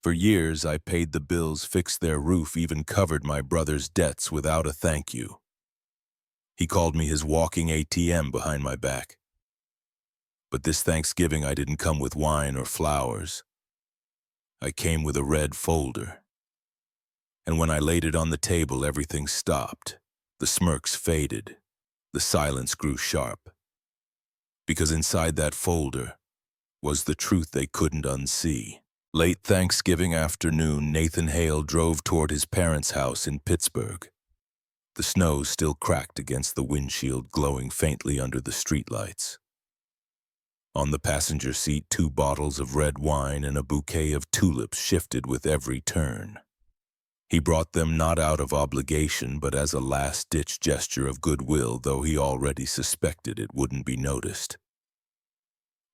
For years, I paid the bills, fixed their roof, even covered my brother's debts without a thank you. He called me his walking ATM behind my back. But this Thanksgiving, I didn't come with wine or flowers. I came with a red folder. And when I laid it on the table, everything stopped. The smirks faded. The silence grew sharp. Because inside that folder was the truth they couldn't unsee. Late Thanksgiving afternoon, Nathan Hale drove toward his parents' house in Pittsburgh. The snow still cracked against the windshield, glowing faintly under the streetlights. On the passenger seat, 2 bottles of red wine and a bouquet of tulips shifted with every turn. He brought them not out of obligation, but as a last-ditch gesture of goodwill, though he already suspected it wouldn't be noticed.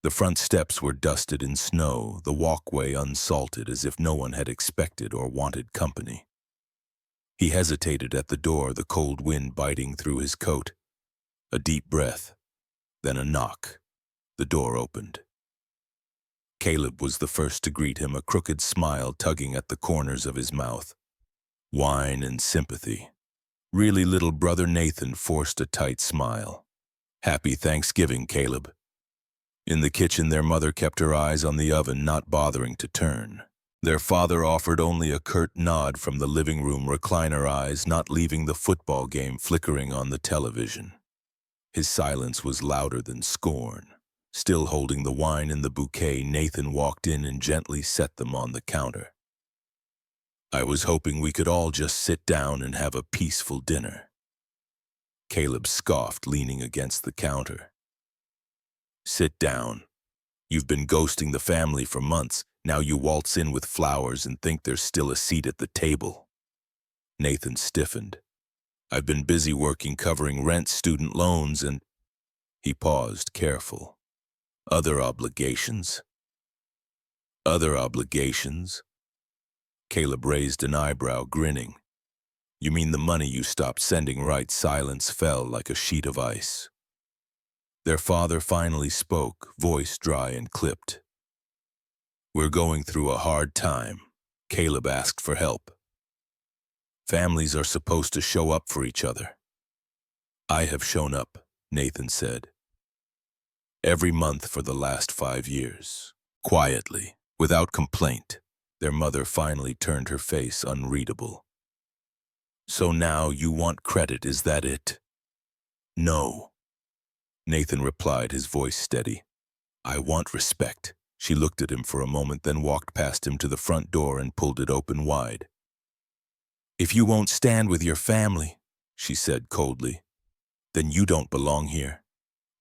The front steps were dusted in snow, the walkway unsalted, as if no one had expected or wanted company. He hesitated at the door, the cold wind biting through his coat. A deep breath, then a knock. The door opened. Caleb was the first to greet him, a crooked smile tugging at the corners of his mouth. Wine and sympathy. Really, little brother Nathan forced a tight smile. Happy Thanksgiving, Caleb. In the kitchen, their mother kept her eyes on the oven, not bothering to turn. Their father offered only a curt nod from the living room recliner, eyes not leaving the football game flickering on the television. His silence was louder than scorn. Still holding the wine and the bouquet, Nathan walked in and gently set them on the counter. I was hoping we could all just sit down and have a peaceful dinner. Caleb scoffed, leaning against the counter. Sit down. You've been ghosting the family for months. Now you waltz in with flowers and think there's still a seat at the table. Nathan stiffened. I've been busy working, covering rent, student loans, and... He paused, careful. Other obligations. Other obligations? Caleb raised an eyebrow, grinning. You mean the money you stopped sending, right? Silence fell like a sheet of ice. Their father finally spoke, voice dry and clipped. We're going through a hard time. Caleb asked for help. Families are supposed to show up for each other. I have shown up, Nathan said. Every month for the last 5 years. Quietly, without complaint. Their mother finally turned her face unreadable. So now you want credit, is that it? No. Nathan replied, his voice steady. I want respect. She looked at him for a moment, then walked past him to the front door and pulled it open wide. If you won't stand with your family, she said coldly, then you don't belong here.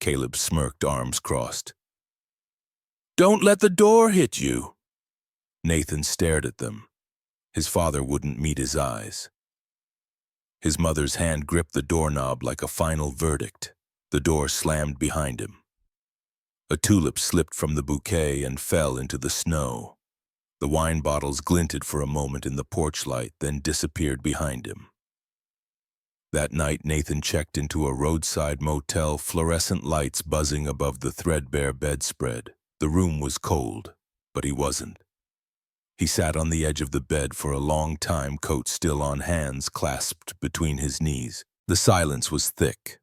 Caleb smirked, arms crossed. Don't let the door hit you. Nathan stared at them. His father wouldn't meet his eyes. His mother's hand gripped the doorknob like a final verdict. The door slammed behind him. A tulip slipped from the bouquet and fell into the snow. The wine bottles glinted for a moment in the porch light, then disappeared behind him. That night, Nathan checked into a roadside motel, fluorescent lights buzzing above the threadbare bedspread. The room was cold, but he wasn't. He sat on the edge of the bed for a long time, coat still on, hands clasped between his knees. The silence was thick.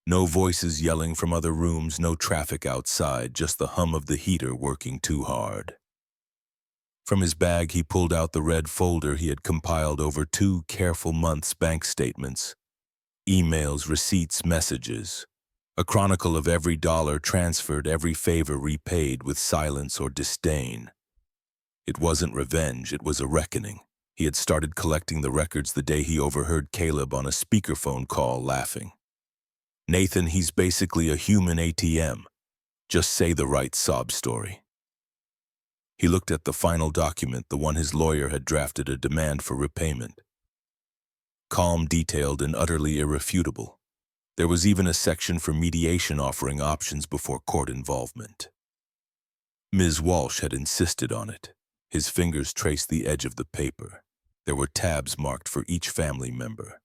No voices yelling from other rooms, no traffic outside, just the hum of the heater working too hard. From his bag, he pulled out the red folder he had compiled over 2 careful months' bank statements, emails, receipts, messages, a chronicle of every dollar transferred, every favor repaid with silence or disdain. It wasn't revenge, it was a reckoning. He had started collecting the records the day he overheard Caleb on a speakerphone call laughing. Nathan, he's basically a human ATM. Just say the right sob story. He looked at the final document, the one his lawyer had drafted, a demand for repayment. Calm, detailed, and utterly irrefutable. There was even a section for mediation offering options before court involvement. Ms. Walsh had insisted on it. His fingers traced the edge of the paper. There were tabs marked for each family member.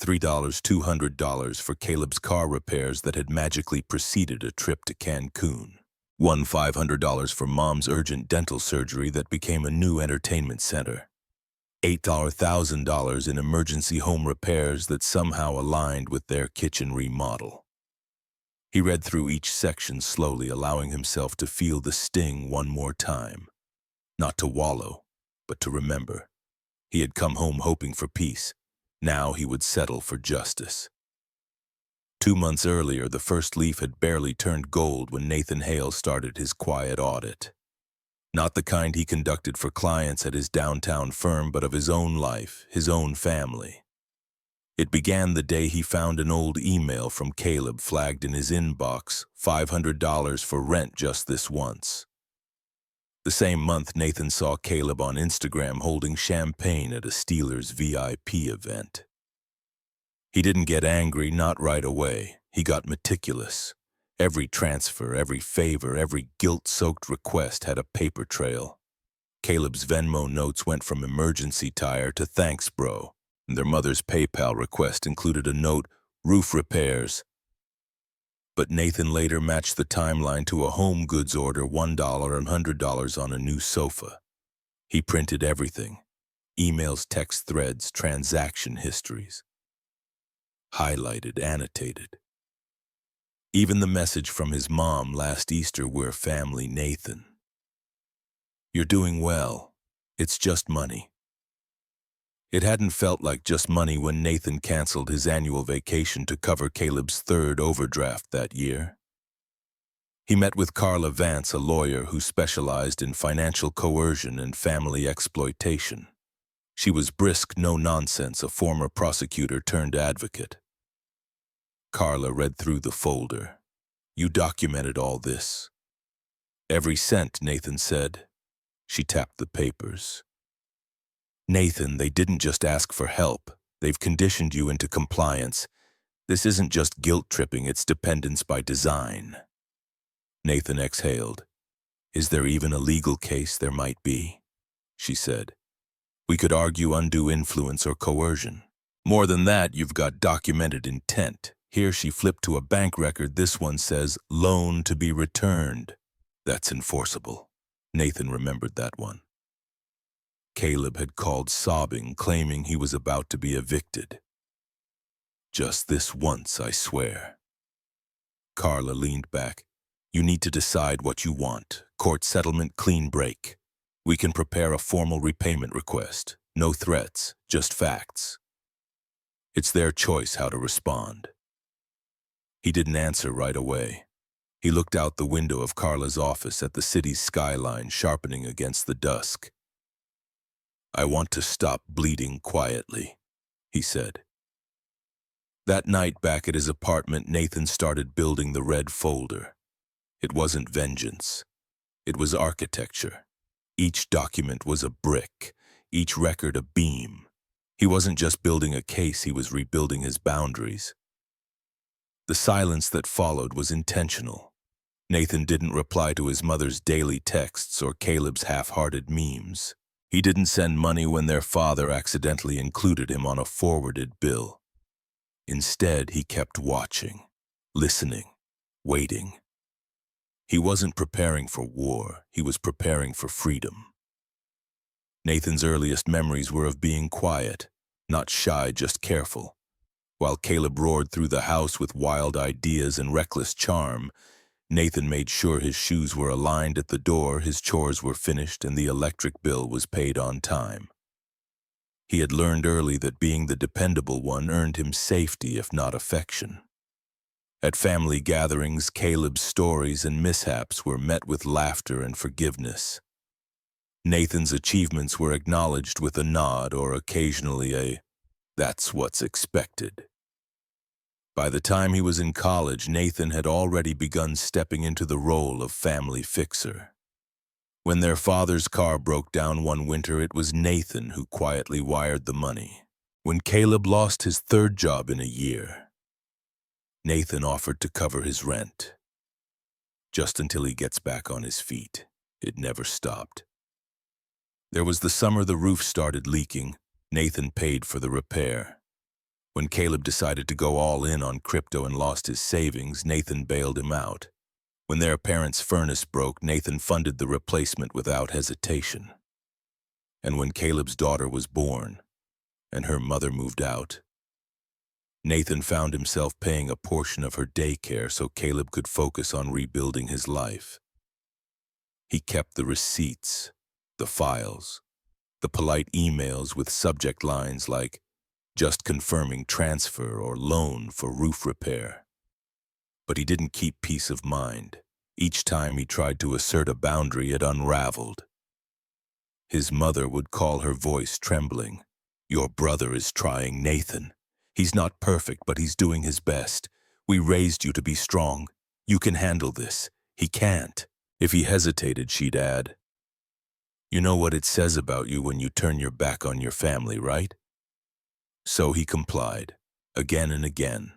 $3, $200 for Caleb's car repairs that had magically preceded a trip to Cancun. Won $500 for mom's urgent dental surgery that became a new entertainment center. $8,000 in emergency home repairs that somehow aligned with their kitchen remodel. He read through each section slowly, allowing himself to feel the sting one more time. Not to wallow, but to remember. He had come home hoping for peace. Now he would settle for justice. 2 months earlier, the first leaf had barely turned gold when Nathan Hale started his quiet audit. Not the kind he conducted for clients at his downtown firm, but of his own life, his own family. It began the day he found an old email from Caleb flagged in his inbox, $500 for rent just this once. The same month, Nathan saw Caleb on Instagram holding champagne at a Steelers VIP event. He didn't get angry, not right away. He got meticulous. Every transfer, every favor, every guilt-soaked request had a paper trail. Caleb's Venmo notes went from emergency tire to thanks, bro. And their mother's PayPal request included a note, roof repairs. But Nathan later matched the timeline to a home goods order, $1 and $100 on a new sofa. He printed everything. Emails, text threads, transaction histories. Highlighted, annotated. Even the message from his mom last Easter, "We're family, Nathan. You're doing well. It's just money." It hadn't felt like just money when Nathan canceled his annual vacation to cover Caleb's third overdraft that year. He met with Carla Vance, a lawyer who specialized in financial coercion and family exploitation. She was brisk, no-nonsense, a former prosecutor turned advocate. Carla read through the folder. "You documented all this." "Every cent," Nathan said. She tapped the papers. "Nathan, they didn't just ask for help. They've conditioned you into compliance. This isn't just guilt-tripping, it's dependence by design." Nathan exhaled. "Is there even a legal case? There might be," she said. "We could argue undue influence or coercion. More than that, you've got documented intent." Here she flipped to a bank record. This one says, "Loan to be returned." That's enforceable. Nathan remembered that one. Caleb had called sobbing, claiming he was about to be evicted. "Just this once, I swear." Carla leaned back. "You need to decide what you want. Court settlement, clean break. We can prepare a formal repayment request. No threats, just facts. It's their choice how to respond." He didn't answer right away. He looked out the window of Carla's office at the city's skyline sharpening against the dusk. "I want to stop bleeding quietly," he said. That night back at his apartment, Nathan started building the red folder. It wasn't vengeance. It was architecture. Each document was a brick, each record a beam. He wasn't just building a case, he was rebuilding his boundaries. The silence that followed was intentional. Nathan didn't reply to his mother's daily texts or Caleb's half-hearted memes. He didn't send money when their father accidentally included him on a forwarded bill. Instead, he kept watching, listening, waiting. He wasn't preparing for war, he was preparing for freedom. Nathan's earliest memories were of being quiet, not shy, just careful. While Caleb roared through the house with wild ideas and reckless charm, Nathan made sure his shoes were aligned at the door, his chores were finished, and the electric bill was paid on time. He had learned early that being the dependable one earned him safety, if not affection. At family gatherings, Caleb's stories and mishaps were met with laughter and forgiveness. Nathan's achievements were acknowledged with a nod or occasionally a, "That's what's expected." By the time he was in college, Nathan had already begun stepping into the role of family fixer. When their father's car broke down one winter, it was Nathan who quietly wired the money. When Caleb lost his third job in a year, Nathan offered to cover his rent. Just until he gets back on his feet. It never stopped. There was the summer the roof started leaking. Nathan paid for the repair. When Caleb decided to go all in on crypto and lost his savings, Nathan bailed him out. When their parents' furnace broke, Nathan funded the replacement without hesitation. And when Caleb's daughter was born, and her mother moved out, Nathan found himself paying a portion of her daycare so Caleb could focus on rebuilding his life. He kept the receipts, the files, the polite emails with subject lines like, "just confirming transfer" or "loan for roof repair." But he didn't keep peace of mind. Each time he tried to assert a boundary, it unraveled. His mother would call, her voice trembling. "Your brother is trying, Nathan. He's not perfect, but he's doing his best. We raised you to be strong. You can handle this. He can't." If he hesitated, she'd add, "You know what it says about you when you turn your back on your family, right?" So he complied, again and again.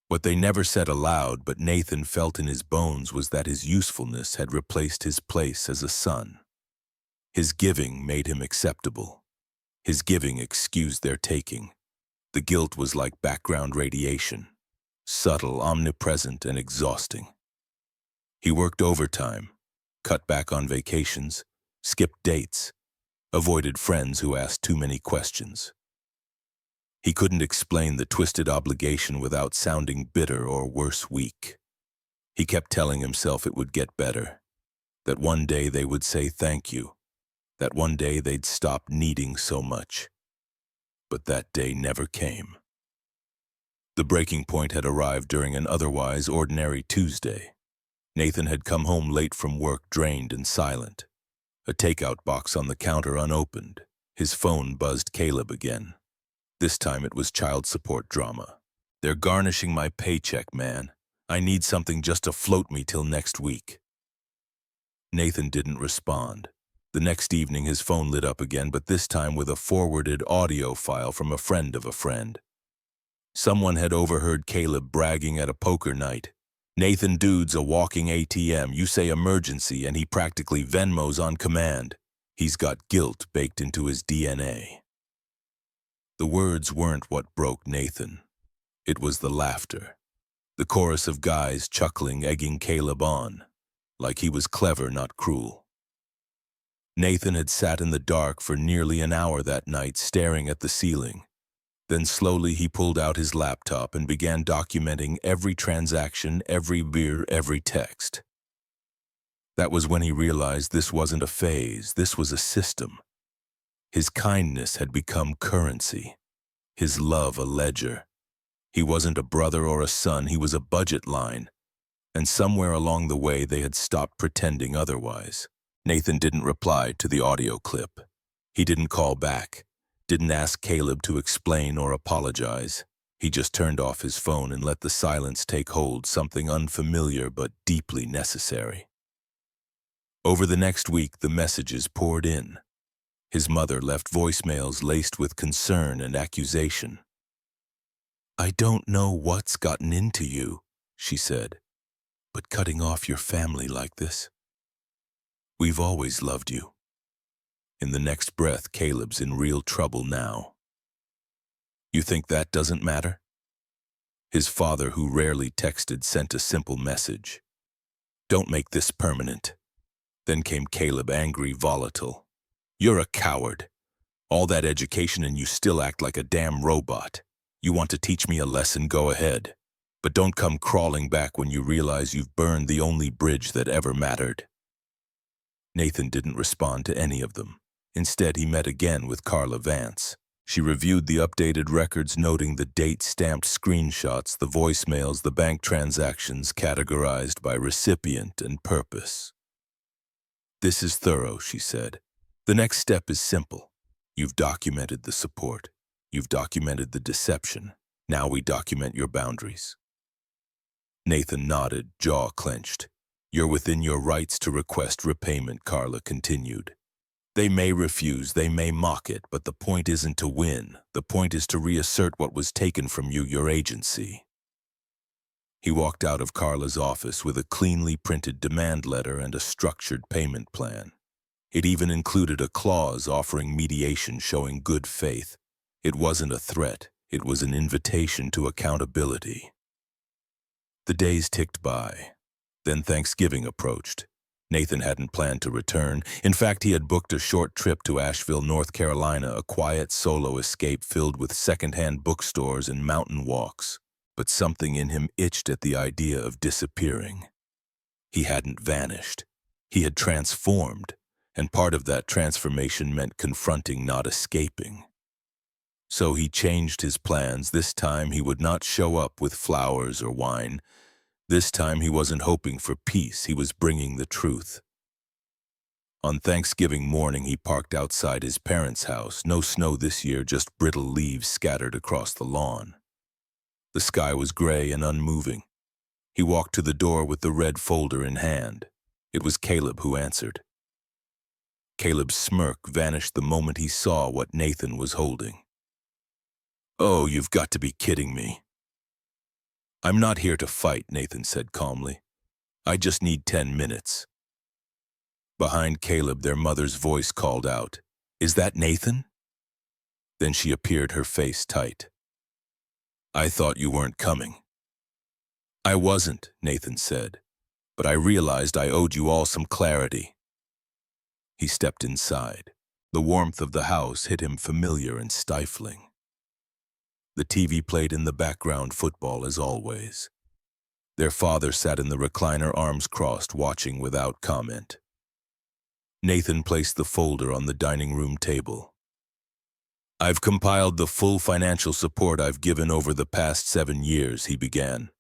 What they never said aloud, but Nathan felt in his bones, was that his usefulness had replaced his place as a son. His giving made him acceptable. His giving excused their taking. The guilt was like background radiation, subtle, omnipresent, and exhausting. He worked overtime, cut back on vacations, skipped dates, avoided friends who asked too many questions. He couldn't explain the twisted obligation without sounding bitter or worse, weak. He kept telling himself it would get better, that one day they would say thank you, that one day they'd stop needing so much. But that day never came. The breaking point had arrived during an otherwise ordinary Tuesday. Nathan had come home late from work, drained and silent. A takeout box on the counter unopened. His phone buzzed Caleb again. This time it was child support drama. "They're garnishing my paycheck, man. I need something just to float me till next week." Nathan didn't respond. The next evening his phone lit up again, but this time with a forwarded audio file from a friend of a friend. Someone had overheard Caleb bragging at a poker night. "Nathan Dude's a walking ATM. You say emergency and he practically Venmos on command. He's got guilt baked into his DNA." The words weren't what broke Nathan. It was the laughter. The chorus of guys chuckling, egging Caleb on, like he was clever, not cruel. Nathan had sat in the dark for nearly an hour that night, staring at the ceiling. Then slowly he pulled out his laptop and began documenting every transaction, every beer, every text. That was when he realized this wasn't a phase, this was a system. His kindness had become currency, his love a ledger. He wasn't a brother or a son, he was a budget line. And somewhere along the way they had stopped pretending otherwise. Nathan didn't reply to the audio clip. He didn't call back, didn't ask Caleb to explain or apologize. He just turned off his phone and let the silence take hold, something unfamiliar but deeply necessary. Over the next week, the messages poured in. His mother left voicemails laced with concern and accusation. "I don't know what's gotten into you," she said, "but cutting off your family like this. We've always loved you." In the next breath, Caleb's in real trouble now. "You think that doesn't matter?" His father, who rarely texted, sent a simple message. "Don't make this permanent." Then came Caleb, angry, volatile. "You're a coward. All that education and you still act like a damn robot. You want to teach me a lesson, go ahead. But don't come crawling back when you realize you've burned the only bridge that ever mattered." Nathan didn't respond to any of them. Instead, he met again with Carla Vance. She reviewed the updated records, noting the date-stamped screenshots, the voicemails, the bank transactions categorized by recipient and purpose. "This is thorough," she said. "The next step is simple. You've documented the support. You've documented the deception. Now we document your boundaries." Nathan nodded, jaw clenched. "You're within your rights to request repayment," Carla continued. "They may refuse, they may mock it, but the point isn't to win. The point is to reassert what was taken from you, your agency." He walked out of Carla's office with a cleanly printed demand letter and a structured payment plan. It even included a clause offering mediation, showing good faith. It wasn't a threat, it was an invitation to accountability. The days ticked by. Then Thanksgiving approached. Nathan hadn't planned to return. In fact, he had booked a short trip to Asheville, North Carolina, a quiet solo escape filled with secondhand bookstores and mountain walks. But something in him itched at the idea of disappearing. He hadn't vanished. He had transformed, and part of that transformation meant confronting, not escaping. So he changed his plans. This time he would not show up with flowers or wine. This time he wasn't hoping for peace, he was bringing the truth. On Thanksgiving morning he parked outside his parents' house. No snow this year, just brittle leaves scattered across the lawn. The sky was gray and unmoving. He walked to the door with the red folder in hand. It was Caleb who answered. Caleb's smirk vanished the moment he saw what Nathan was holding. "Oh, you've got to be kidding me." "I'm not here to fight," Nathan said calmly. "I just need 10 minutes. Behind Caleb, their mother's voice called out, "Is that Nathan?" Then she appeared, her face tight. "I thought you weren't coming." "I wasn't," Nathan said, "but I realized I owed you all some clarity." He stepped inside. The warmth of the house hit him familiar and stifling. The TV played in the background, football as always. Their father sat in the recliner, arms crossed, watching without comment. Nathan placed the folder on the dining room table. "I've compiled the full financial support I've given over the past 7 years," he began.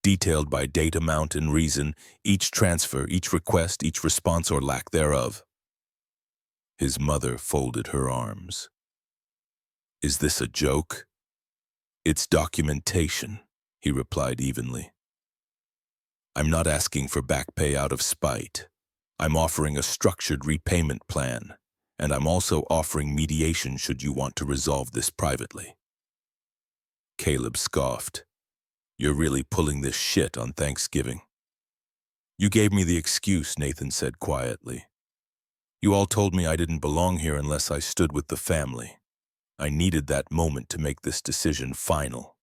"Detailed by date, amount, and reason, each transfer, each request, each response or lack thereof." His mother folded her arms. "Is this a joke?" "It's documentation," he replied evenly. "I'm not asking for back pay out of spite. I'm offering a structured repayment plan, and I'm also offering mediation should you want to resolve this privately." Caleb scoffed. "You're really pulling this shit on Thanksgiving." "You gave me the excuse," Nathan said quietly. "You all told me I didn't belong here unless I stood with the family. I needed that moment to make this decision final."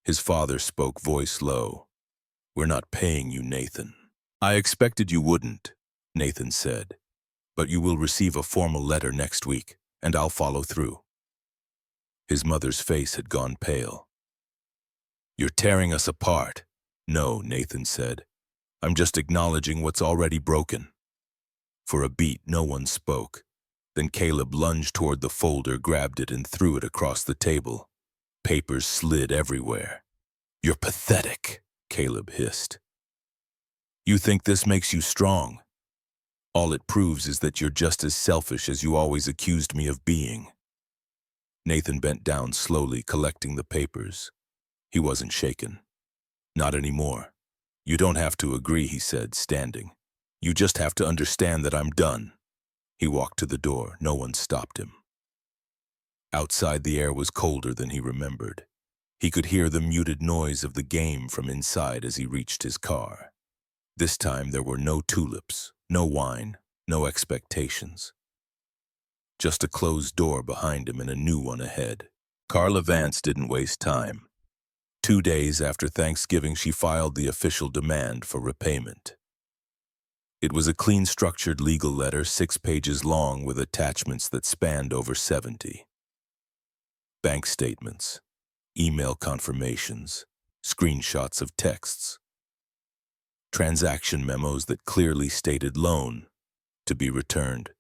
His father spoke, voice low. "We're not paying you, Nathan." "I expected you wouldn't," Nathan said. "But you will receive a formal letter next week, and I'll follow through." His mother's face had gone pale. "You're tearing us apart." "No," Nathan said. "I'm just acknowledging what's already broken." For a beat, no one spoke. Then Caleb lunged toward the folder, grabbed it, and threw it across the table. Papers slid everywhere. "You're pathetic," Caleb hissed. "You think this makes you strong? All it proves is that you're just as selfish as you always accused me of being." Nathan bent down slowly, collecting the papers. He wasn't shaken. "Not anymore. You don't have to agree," he said, standing. "You just have to understand that I'm done." He walked to the door. No one stopped him. Outside, the air was colder than he remembered. He could hear the muted noise of the game from inside as he reached his car. This time there were no tulips, no wine, no expectations. Just a closed door behind him and a new one ahead. Carla Vance didn't waste time. 2 days after Thanksgiving, she filed the official demand for repayment. It was a clean, structured legal letter, 6 pages long, with attachments that spanned over 70. Bank statements, email confirmations, screenshots of texts, transaction memos that clearly stated loan to be returned,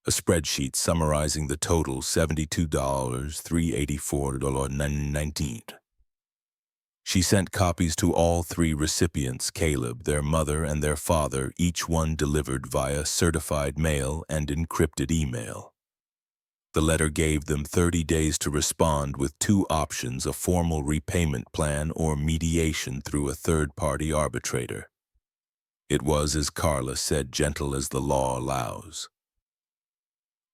a spreadsheet summarizing the total, $72, $384.19. She sent copies to all 3 recipients, Caleb, their mother, and their father, each one delivered via certified mail and encrypted email. The letter gave them 30 days to respond with 2 options: a formal repayment plan or mediation through a third-party arbitrator. It was, as Carla said, gentle as the law allows.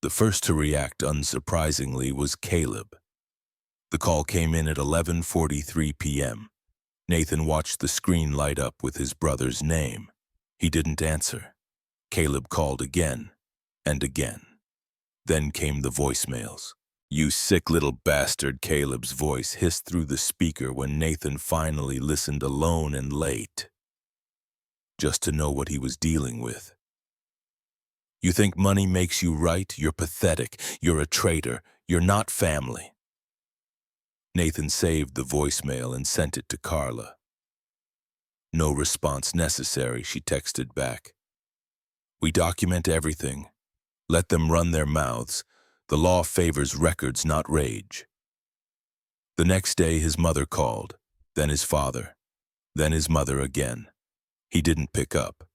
The first to react, unsurprisingly, was Caleb. The call came in at 11:43 p.m. Nathan watched the screen light up with his brother's name. He didn't answer. Caleb called again and again. Then came the voicemails. "You sick little bastard," Caleb's voice hissed through the speaker when Nathan finally listened, alone and late. just to know what he was dealing with. You think money makes you right? You're pathetic. You're a traitor. You're not family. Nathan saved the voicemail and sent it to Carla. No response necessary, she texted back. We document everything. Let them run their mouths. The law favors records, not rage. The next day his mother called, then his father, then his mother again. He didn't pick up.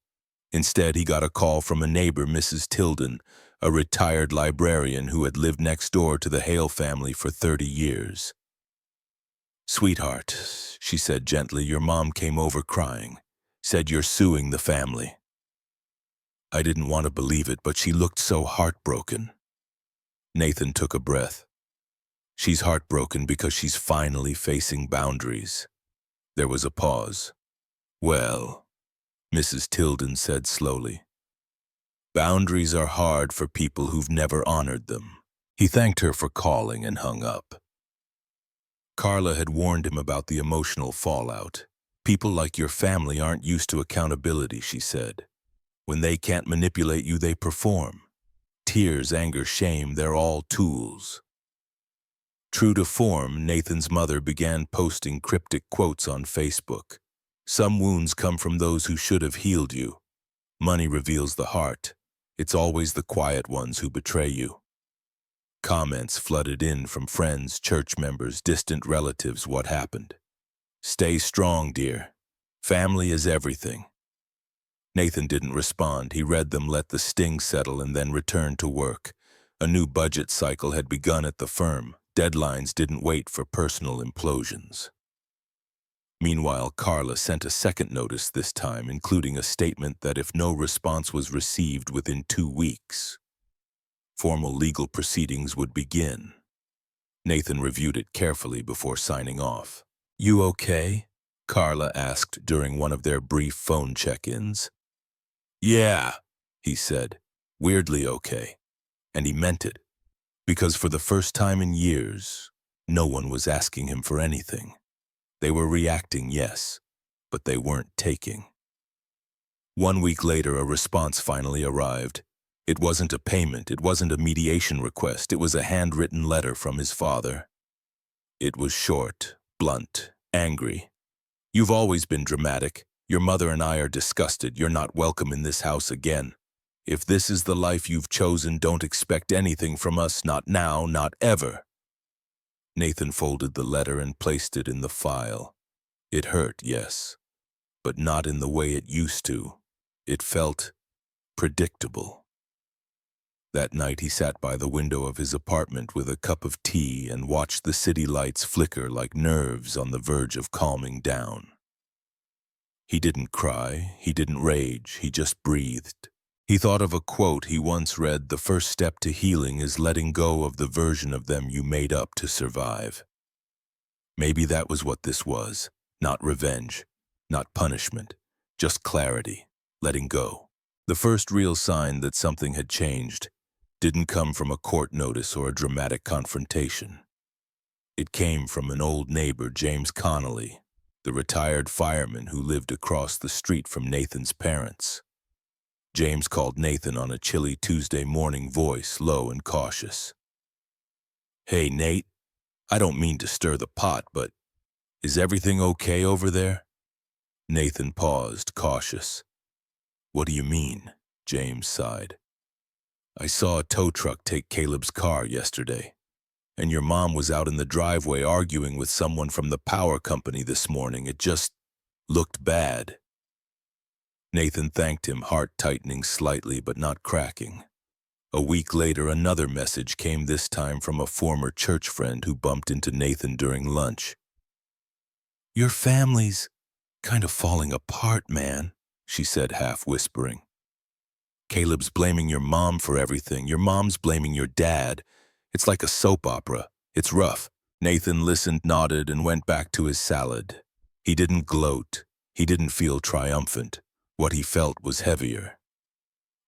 Instead, he got a call from a neighbor, Mrs. Tilden, a retired librarian who had lived next door to the Hale family for 30 years. Sweetheart, she said gently, your mom came over crying, said you're suing the family. I didn't want to believe it, but she looked so heartbroken. Nathan took a breath. She's heartbroken because she's finally facing boundaries. There was a pause. Well, Mrs. Tilden said slowly, boundaries are hard for people who've never honored them. He thanked her for calling and hung up. Carla had warned him about the emotional fallout. People like your family aren't used to accountability, she said. When they can't manipulate you, they perform. Tears, anger, shame, they're all tools. True to form, Nathan's mother began posting cryptic quotes on Facebook. Some wounds come from those who should have healed you. Money reveals the heart. It's always the quiet ones who betray you. Comments flooded in from friends, church members, distant relatives. What happened? Stay strong, dear. Family is everything. Nathan didn't respond. He read them, let the sting settle, and then returned to work. A new budget cycle had begun at the firm. Deadlines didn't wait for personal implosions. Meanwhile, Carla sent a second notice this time, including a statement that if no response was received within 2 weeks, formal legal proceedings would begin. Nathan reviewed it carefully before signing off. You okay? Carla asked during one of their brief phone check-ins. Yeah, he said, weirdly okay. And he meant it, because for the first time in years, no one was asking him for anything. They were reacting, yes, but they weren't taking. 1 week later, a response finally arrived. It wasn't a payment, it wasn't a mediation request, it was a handwritten letter from his father. It was short, blunt, angry. You've always been dramatic. Your mother and I are disgusted. You're not welcome in this house again. If this is the life you've chosen, don't expect anything from us, not now, not ever. Nathan folded the letter and placed it in the file. It hurt, yes, but not in the way it used to. It felt predictable. That night he sat by the window of his apartment with a cup of tea and watched the city lights flicker like nerves on the verge of calming down. He didn't cry, he didn't rage, he just breathed. He thought of a quote he once read, the first step to healing is letting go of the version of them you made up to survive. Maybe that was what this was, not revenge, not punishment, just clarity, letting go. The first real sign that something had changed didn't come from a court notice or a dramatic confrontation. It came from an old neighbor, James Connolly, the retired fireman who lived across the street from Nathan's parents. James called Nathan on a chilly Tuesday morning, voice low and cautious. Hey, Nate, I don't mean to stir the pot, but is everything okay over there? Nathan paused, cautious. What do you mean? James sighed. I saw a tow truck take Caleb's car yesterday, and your mom was out in the driveway arguing with someone from the power company this morning. It just looked bad. Nathan thanked him, heart tightening slightly but not cracking. A week later, another message came, this time from a former church friend who bumped into Nathan during lunch. Your family's kind of falling apart, man, she said, half whispering. Caleb's blaming your mom for everything. Your mom's blaming your dad. It's like a soap opera. It's rough. Nathan listened, nodded, and went back to his salad. He didn't gloat. He didn't feel triumphant. What he felt was heavier.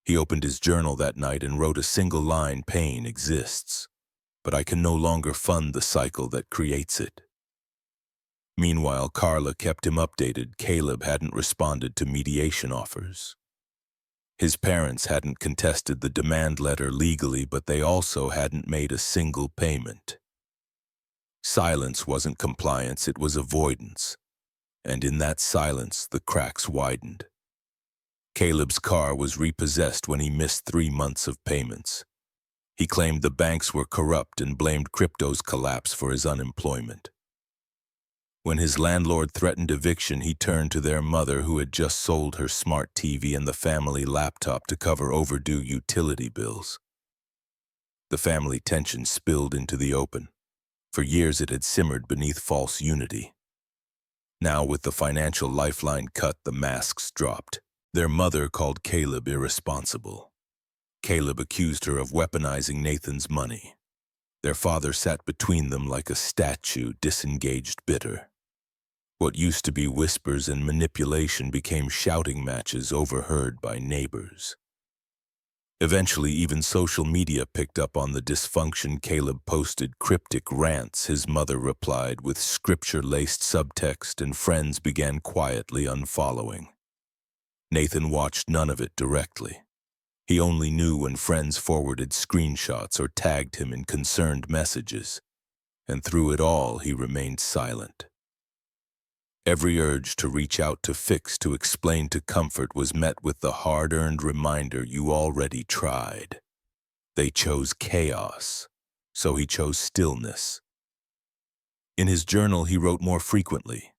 He opened his journal that night and wrote a single line, pain exists, but I can no longer fund the cycle that creates it. Meanwhile, Carla kept him updated. Caleb hadn't responded to mediation offers. His parents hadn't contested the demand letter legally, but they also hadn't made a single payment. Silence wasn't compliance, it was avoidance. And in that silence, the cracks widened. Caleb's car was repossessed when he missed 3 months of payments. He claimed the banks were corrupt and blamed crypto's collapse for his unemployment. When his landlord threatened eviction, he turned to their mother, who had just sold her smart TV and the family laptop to cover overdue utility bills. The family tension spilled into the open. For years it had simmered beneath false unity. Now, with the financial lifeline cut, the masks dropped. Their mother called Caleb irresponsible. Caleb accused her of weaponizing Nathan's money. Their father sat between them like a statue, disengaged, bitter. What used to be whispers and manipulation became shouting matches overheard by neighbors. Eventually, even social media picked up on the dysfunction. Caleb posted cryptic rants. His mother replied with scripture-laced subtext, and friends began quietly unfollowing. Nathan watched none of it directly. He only knew when friends forwarded screenshots or tagged him in concerned messages, and through it all he remained silent. Every urge to reach out, to fix, to explain, to comfort was met with the hard-earned reminder, you already tried. They chose chaos, so he chose stillness. In his journal, he wrote more frequently.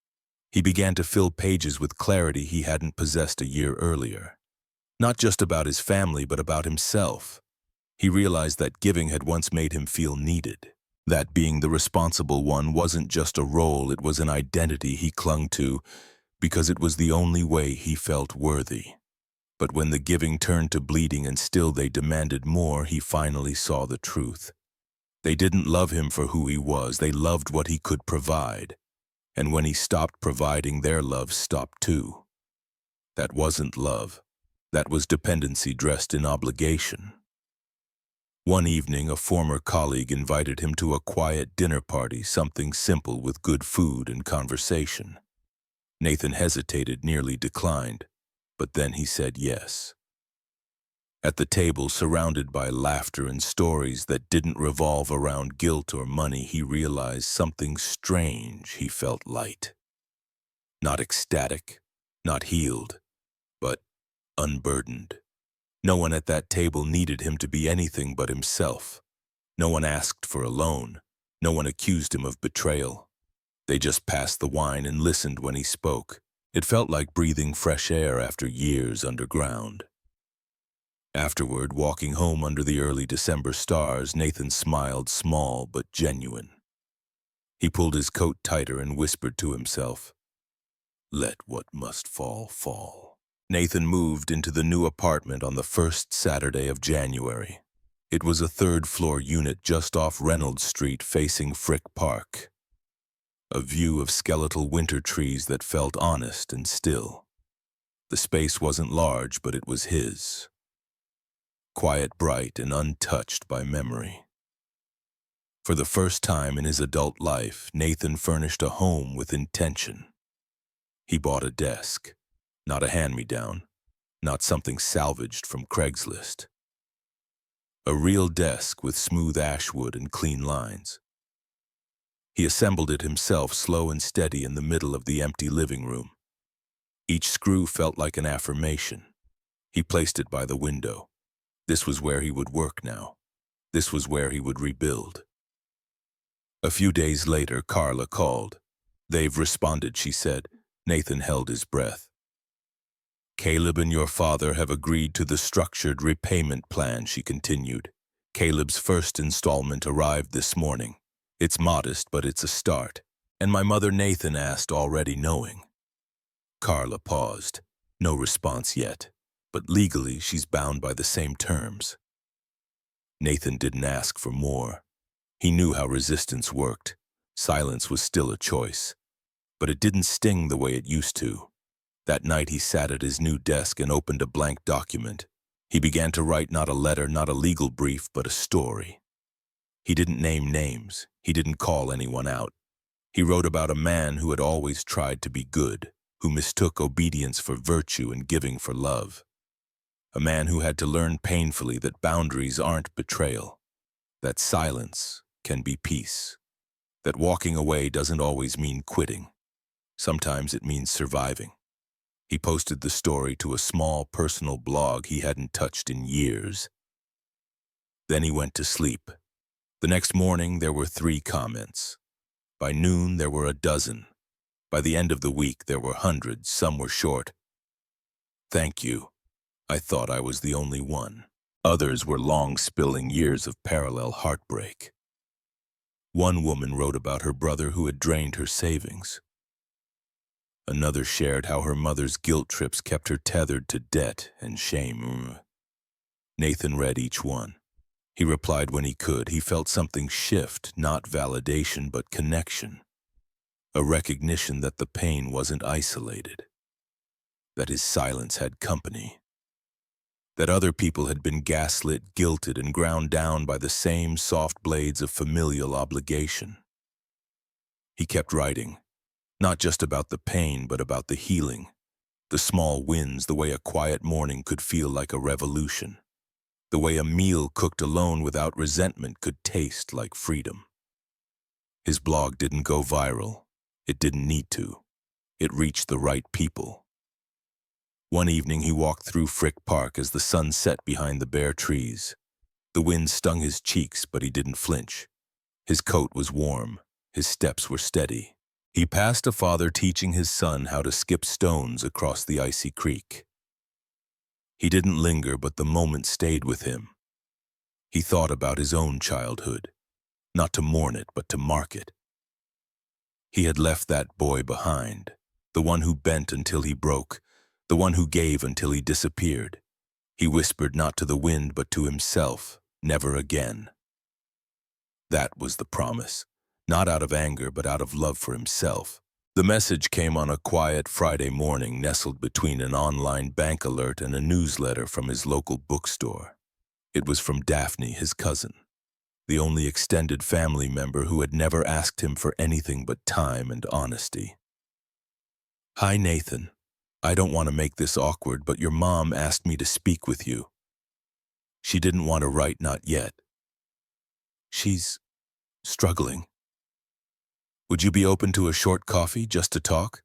He began to fill pages with clarity he hadn't possessed a year earlier. Not just about his family, but about himself. He realized that giving had once made him feel needed. That being the responsible one wasn't just a role, it was an identity he clung to because it was the only way he felt worthy. But when the giving turned to bleeding and still they demanded more, he finally saw the truth. They didn't love him for who he was, they loved what he could provide. And when he stopped providing, their love stopped too. That wasn't love. That was dependency dressed in obligation. One evening, a former colleague invited him to a quiet dinner party, something simple with good food and conversation. Nathan hesitated, nearly declined, but then he said yes. At the table, surrounded by laughter and stories that didn't revolve around guilt or money, he realized something strange. He felt light. Not ecstatic, not healed, but unburdened. No one at that table needed him to be anything but himself. No one asked for a loan. No one accused him of betrayal. They just passed the wine and listened when he spoke. It felt like breathing fresh air after years underground. Afterward, walking home under the early December stars, Nathan smiled, small but genuine. He pulled his coat tighter and whispered to himself, "Let what must fall, fall." Nathan moved into the new apartment on the first Saturday of January. It was a third-floor unit just off Reynolds Street facing Frick Park. A view of skeletal winter trees that felt honest and still. The space wasn't large, but it was his. Quiet, bright, and untouched by memory. For the first time in his adult life, Nathan furnished a home with intention. He bought a desk. Not a hand-me-down, not something salvaged from Craigslist. A real desk with smooth ashwood and clean lines. He assembled it himself, slow and steady, in the middle of the empty living room. Each screw felt like an affirmation. He placed it by the window. This was where he would work now. This was where he would rebuild. A few days later, Carla called. "They've responded," she said. Nathan held his breath. "Caleb and your father have agreed to the structured repayment plan," she continued. "Caleb's first installment arrived this morning. It's modest, but it's a start. And my mother," Nathan asked, already knowing. Carla paused. No response yet, but legally she's bound by the same terms. Nathan didn't ask for more. He knew how resistance worked. Silence was still a choice. But it didn't sting the way it used to. That night he sat at his new desk and opened a blank document. He began to write not a letter, not a legal brief, but a story. He didn't name names. He didn't call anyone out. He wrote about a man who had always tried to be good, who mistook obedience for virtue and giving for love. A man who had to learn painfully that boundaries aren't betrayal, that silence can be peace, that walking away doesn't always mean quitting. Sometimes it means surviving. He posted the story to a small personal blog he hadn't touched in years. Then he went to sleep. The next morning, there were 3 comments. By noon, there were a dozen. By the end of the week, there were hundreds, some were short. Thank you. I thought I was the only one. Others were long spilling years of parallel heartbreak. One woman wrote about her brother who had drained her savings. Another shared how her mother's guilt trips kept her tethered to debt and shame. Nathan read each one. He replied when he could. He felt something shift, not validation but connection. A recognition that the pain wasn't isolated, that his silence had company, that other people had been gaslit, guilted, and ground down by the same soft blades of familial obligation. He kept writing, not just about the pain, but about the healing, the small wins, the way a quiet morning could feel like a revolution, the way a meal cooked alone without resentment could taste like freedom. His blog didn't go viral. It didn't need to. It reached the right people. One evening he walked through Frick Park as the sun set behind the bare trees. The wind stung his cheeks, but he didn't flinch. His coat was warm. His steps were steady. He passed a father teaching his son how to skip stones across the icy creek. He didn't linger, but the moment stayed with him. He thought about his own childhood, not to mourn it, but to mark it. He had left that boy behind, the one who bent until he broke, the one who gave until he disappeared. He whispered not to the wind, but to himself, never again. That was the promise, not out of anger, but out of love for himself. The message came on a quiet Friday morning, nestled between an online bank alert and a newsletter from his local bookstore. It was from Daphne, his cousin, the only extended family member who had never asked him for anything but time and honesty. Hi, Nathan. I don't want to make this awkward, but your mom asked me to speak with you. She didn't want to write, not yet. She's struggling. Would you be open to a short coffee just to talk?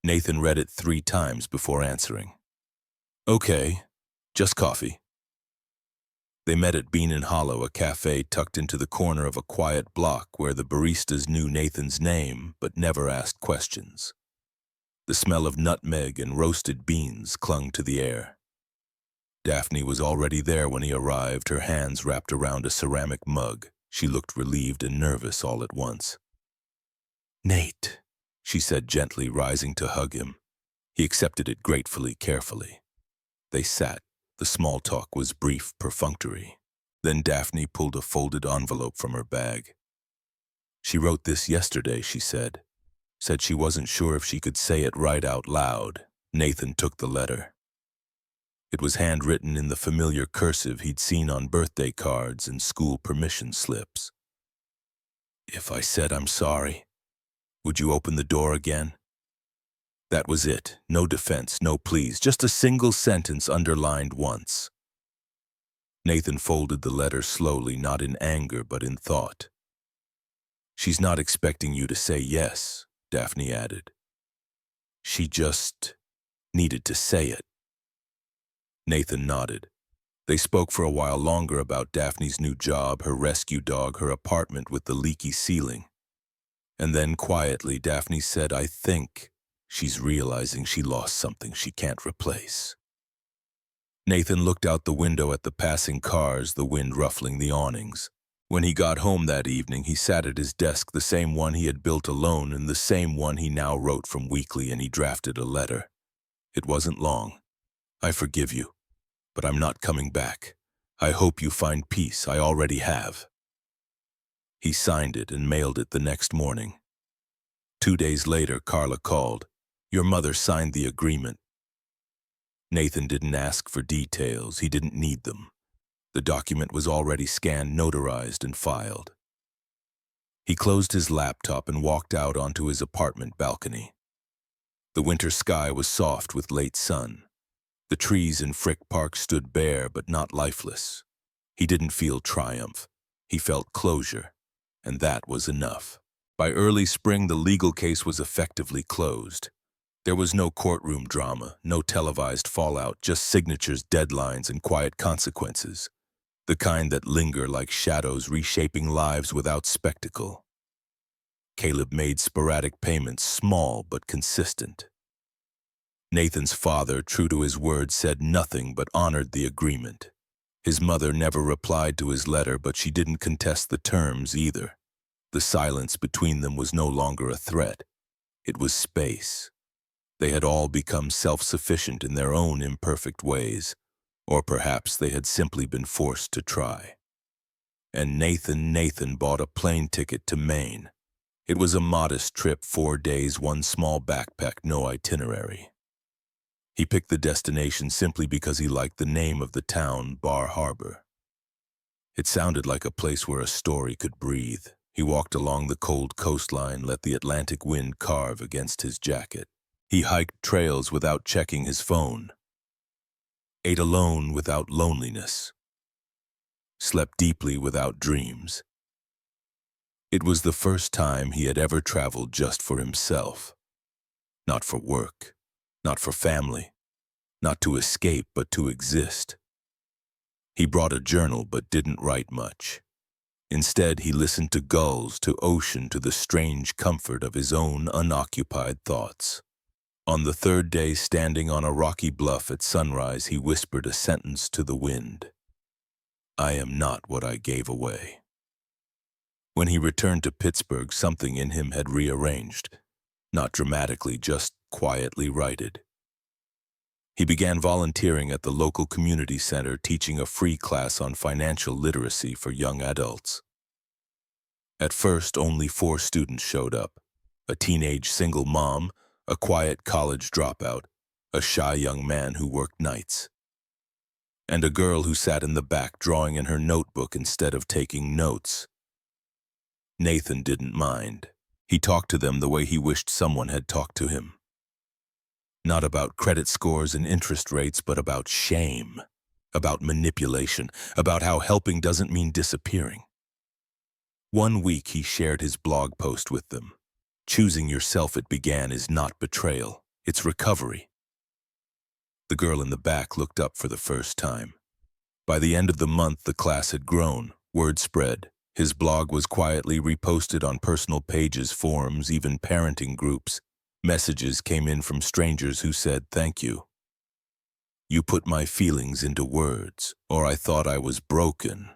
Nathan read it 3 times before answering. Okay, just coffee. They met at Bean and Hollow, a cafe tucked into the corner of a quiet block where the baristas knew Nathan's name but never asked questions. The smell of nutmeg and roasted beans clung to the air. Daphne was already there when he arrived, her hands wrapped around a ceramic mug. She looked relieved and nervous all at once. Nate, she said gently, rising to hug him. He accepted it gratefully, carefully. They sat. The small talk was brief, perfunctory. Then Daphne pulled a folded envelope from her bag. She wrote this yesterday, she said. Said she wasn't sure if she could say it right out loud. Nathan took the letter. It was handwritten in the familiar cursive he'd seen on birthday cards and school permission slips. If I said I'm sorry, would you open the door again? That was it. No defense, no pleas, just a single sentence underlined once. Nathan folded the letter slowly, not in anger, but in thought. She's not expecting you to say yes, Daphne added. She just needed to say it. Nathan nodded. They spoke for a while longer about Daphne's new job, her rescue dog, her apartment with the leaky ceiling. And then quietly, Daphne said, I think she's realizing she lost something she can't replace. Nathan looked out the window at the passing cars, the wind ruffling the awnings. When he got home that evening, he sat at his desk, the same one he had built alone and the same one he now wrote from weekly, and he drafted a letter. It wasn't long. I forgive you, but I'm not coming back. I hope you find peace. I already have. He signed it and mailed it the next morning. 2 days later, Carla called. Your mother signed the agreement. Nathan didn't ask for details. He didn't need them. The document was already scanned, notarized, and filed. He closed his laptop and walked out onto his apartment balcony. The winter sky was soft with late sun. The trees in Frick Park stood bare but not lifeless. He didn't feel triumph. He felt closure, and that was enough. By early spring, the legal case was effectively closed. There was no courtroom drama, no televised fallout, just signatures, deadlines, and quiet consequences. The kind that linger like shadows reshaping lives without spectacle. Caleb made sporadic payments, small but consistent. Nathan's father, true to his word, said nothing but honored the agreement. His mother never replied to his letter, but she didn't contest the terms either. The silence between them was no longer a threat. It was space. They had all become self-sufficient in their own imperfect ways, or perhaps they had simply been forced to try. And Nathan bought a plane ticket to Maine. It was a modest trip, 4 days, one small backpack, no itinerary. He picked the destination simply because he liked the name of the town, Bar Harbor. It sounded like a place where a story could breathe. He walked along the cold coastline, let the Atlantic wind carve against his jacket. He hiked trails without checking his phone. Ate alone without loneliness. Slept deeply without dreams. It was the first time he had ever traveled just for himself. Not for work, not for family, not to escape but to exist. He brought a journal but didn't write much. Instead, he listened to gulls, to ocean, to the strange comfort of his own unoccupied thoughts. On the third day, standing on a rocky bluff at sunrise, he whispered a sentence to the wind. "I am not what I gave away." When he returned to Pittsburgh, something in him had rearranged, not dramatically, just quietly righted. He began volunteering at the local community center, teaching a free class on financial literacy for young adults. At first, only 4 students showed up: a teenage single mom, a quiet college dropout, a shy young man who worked nights, and a girl who sat in the back drawing in her notebook instead of taking notes. Nathan didn't mind. He talked to them the way he wished someone had talked to him. Not about credit scores and interest rates, but about shame, about manipulation, about how helping doesn't mean disappearing. One week he shared his blog post with them. "Choosing yourself," it began, "is not betrayal. It's recovery." The girl in the back looked up for the first time. By the end of the month, the class had grown. Word spread. His blog was quietly reposted on personal pages, forums, even parenting groups. Messages came in from strangers who said, "Thank you. You put my feelings into words," or "I thought I was broken.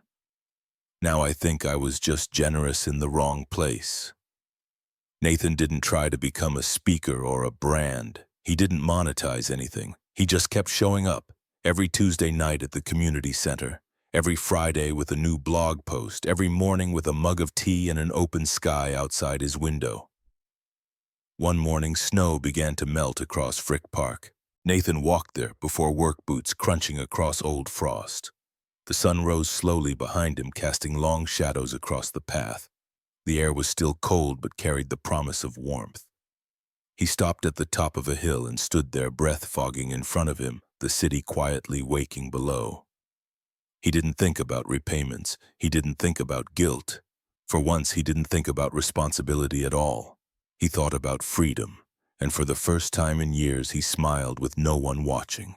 Now I think I was just generous in the wrong place." Nathan didn't try to become a speaker or a brand. He didn't monetize anything. He just kept showing up, every Tuesday night at the community center, every Friday with a new blog post, every morning with a mug of tea and an open sky outside his window. One morning, snow began to melt across Frick Park. Nathan walked there, before work boots crunching across old frost. The sun rose slowly behind him, casting long shadows across the path. The air was still cold but carried the promise of warmth. He stopped at the top of a hill and stood there, breath fogging in front of him, the city quietly waking below. He didn't think about repayments. He didn't think about guilt. For once, he didn't think about responsibility at all. He thought about freedom, and for the first time in years, he smiled with no one watching.